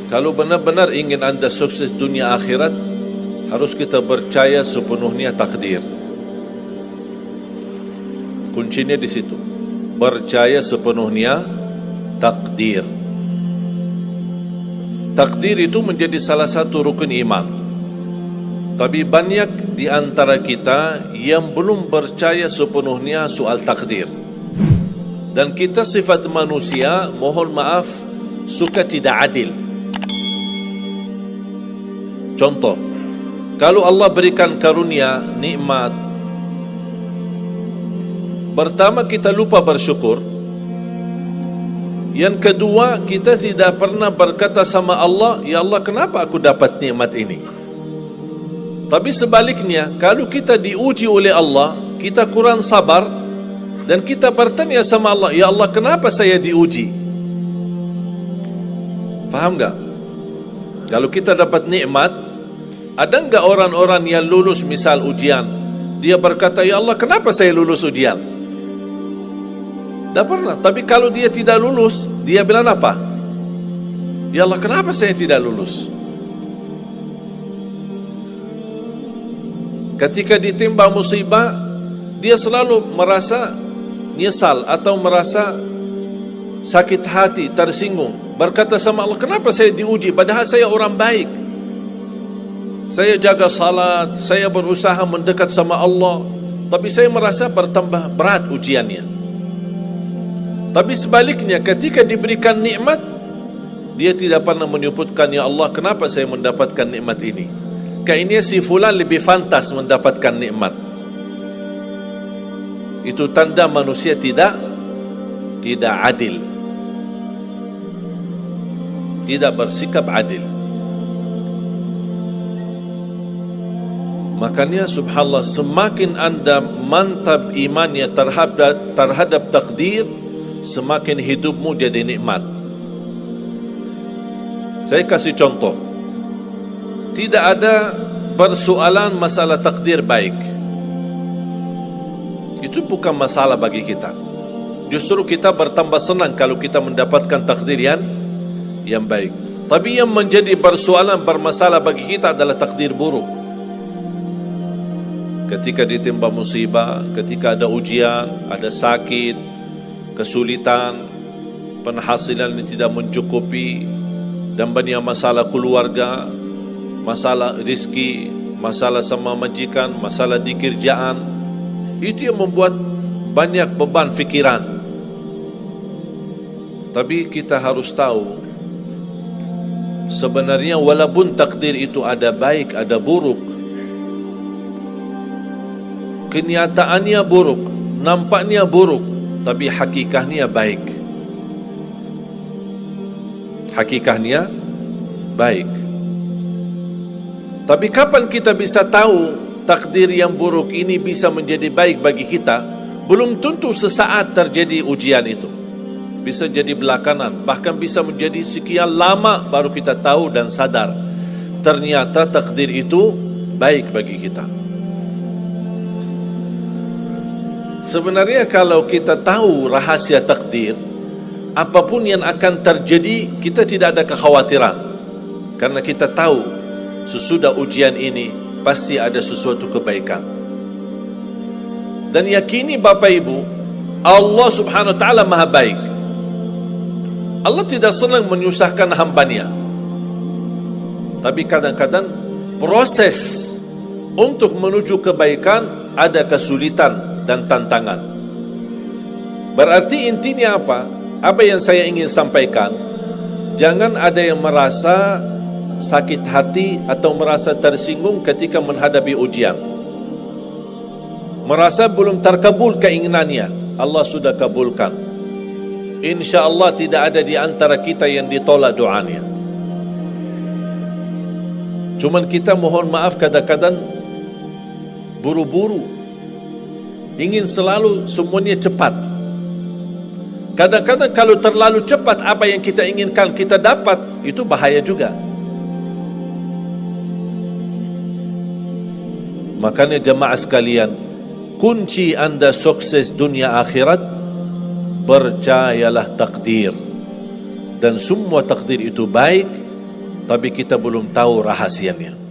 Kalau benar-benar ingin anda sukses dunia akhirat, harus kita percaya sepenuhnya takdir. Kuncinya di situ. Percaya sepenuhnya takdir. Takdir itu menjadi salah satu rukun iman. Tapi banyak di antara kita yang belum percaya sepenuhnya soal takdir. Dan kita sifat manusia, mohon maaf, suka tidak adil. Contoh, kalau Allah berikan karunia, nikmat, pertama kita lupa bersyukur. Yang kedua, kita tidak pernah berkata sama Allah, ya Allah, kenapa aku dapat nikmat ini? Tapi sebaliknya, kalau kita diuji oleh Allah, kita kurang sabar, dan kita bertanya sama Allah, ya Allah, kenapa saya diuji? Faham tak? Kalau kita dapat nikmat, ada enggak orang-orang yang lulus misal ujian, dia berkata, ya Allah, kenapa saya lulus ujian? Tak pernah. Tapi kalau dia tidak lulus, dia bilang apa? Ya Allah, kenapa saya tidak lulus? Ketika ditimpa musibah, dia selalu merasa nyesal atau merasa sakit hati, tersinggung, berkata sama Allah, kenapa saya diuji padahal saya orang baik, saya jaga salat, saya berusaha mendekat sama Allah, tapi saya merasa bertambah berat ujiannya. Tapi sebaliknya, ketika diberikan nikmat, dia tidak pernah menyebutkan, ya Allah, kenapa saya mendapatkan nikmat ini? Kayaknya si fulan lebih fantas mendapatkan nikmat. Itu tanda manusia tidak adil, tidak bersikap adil. Makanya subhanallah, semakin anda mantap imannya terhadap takdir, semakin hidupmu jadi nikmat. Saya kasih contoh. Tidak ada persoalan masalah takdir baik. Itu bukan masalah bagi kita. Justru kita bertambah senang kalau kita mendapatkan takdir yang baik. Tapi yang menjadi persoalan bermasalah bagi kita adalah takdir buruk. Ketika ditimpa musibah, ketika ada ujian, ada sakit, kesulitan, penghasilan yang tidak mencukupi, dan banyak masalah keluarga, masalah rezeki, masalah sama majikan, masalah di kerjaan, itu yang membuat banyak beban fikiran. Tapi kita harus tahu, sebenarnya walaupun takdir itu ada baik, ada buruk, kenyataannya buruk, nampaknya buruk, tapi hakikahnya baik. Hakikahnya baik. Tapi kapan kita bisa tahu takdir yang buruk ini bisa menjadi baik bagi kita? Belum tentu sesaat terjadi ujian itu. Bisa jadi belakangan, bahkan bisa menjadi sekian lama baru kita tahu dan sadar ternyata takdir itu baik bagi kita. Sebenarnya kalau kita tahu rahasia takdir, apapun yang akan terjadi, kita tidak ada kekhawatiran. Karena kita tahu sesudah ujian ini pasti ada sesuatu kebaikan. Dan yakini Bapak Ibu, Allah subhanahu wa ta'ala maha baik. Allah tidak senang menyusahkan hambanya. Tapi kadang-kadang proses untuk menuju kebaikan ada kesulitan dan tantangan. Berarti intinya apa? Apa yang saya ingin sampaikan, jangan ada yang merasa sakit hati atau merasa tersinggung ketika menghadapi ujian, merasa belum terkabul keinginannya. Allah sudah kabulkan. InsyaAllah tidak ada di antara kita yang ditolak doanya. Cuman kita mohon maaf kadang-kadang buru-buru, ingin selalu semuanya cepat. Kadang-kadang kalau terlalu cepat apa yang kita inginkan kita dapat, itu bahaya juga. Makanya jemaah sekalian, kunci anda sukses dunia akhirat, percayalah takdir. Dan semua takdir itu baik, tapi kita belum tahu rahasianya.